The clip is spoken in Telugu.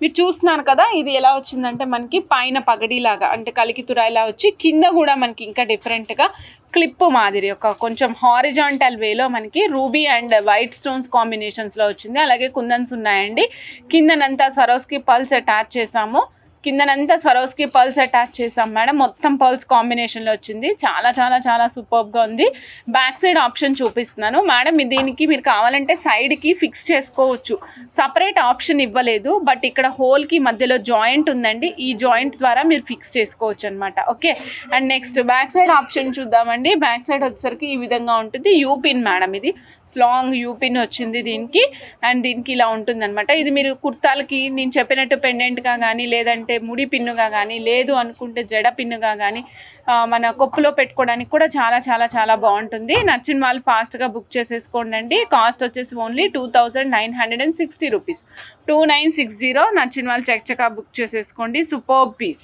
మీరు చూస్తున్నారు కదా, ఇది ఎలా వచ్చిందంటే మనకి పైన పగడిలాగా అంటే కలికితురాయిలా వచ్చి కింద కూడా మనకి ఇంకా డిఫరెంట్గా క్లిప్ మాదిరి ఒక కొంచెం హారిజాంటల్ వేలో మనకి రూబీ అండ్ వైట్ స్టోన్స్ కాంబినేషన్స్లో వచ్చింది. అలాగే కుందన్స్ ఉన్నాయండి. కిందనంతా స్వరోస్కి పల్స్ అటాచ్ చేసాము. కిందనంతా స్వరోస్కి పర్ల్స్ అటాచ్ చేసాం మేడం. మొత్తం పర్ల్స్ కాంబినేషన్లో వచ్చింది. చాలా చాలా చాలా సూపర్గా ఉంది. బ్యాక్ సైడ్ ఆప్షన్ చూపిస్తున్నాను మేడం. దీనికి మీరు కావాలంటే సైడ్కి ఫిక్స్ చేసుకోవచ్చు, సపరేట్ ఆప్షన్ ఇవ్వలేదు. బట్ ఇక్కడ హోల్కి మధ్యలో జాయింట్ ఉందండి, ఈ జాయింట్ ద్వారా మీరు ఫిక్స్ చేసుకోవచ్చు అనమాట. Okay, and next back side option చూద్దామండి. బ్యాక్ సైడ్ వచ్చేసరికి ఈ విధంగా ఉంటుంది. యూపిన్ మేడం, ఇది లాంగ్ యూపిన్ వచ్చింది దీనికి. అండ్ దీనికి ఇలా ఉంటుంది అనమాట. ఇది మీరు కుర్తాలకి నేను చెప్పినట్టు పెండెంట్గా కానీ, లేదంటే ముడి పిన్నుగా కానీ, లేదు అనుకుంటే జడ పిన్నుగా కానీ, మన కొప్పులో పెట్టుకోవడానికి కూడా చాలా చాలా చాలా బాగుంటుంది. నచ్చిన వాళ్ళు ఫాస్ట్గా బుక్ చేసేసుకోండి. కాస్ట్ వచ్చేసి ఓన్లీ 2960 రూపీస్, 2960. నచ్చిన వాళ్ళు చక్కగా బుక్ చేసేసుకోండి. Super piece.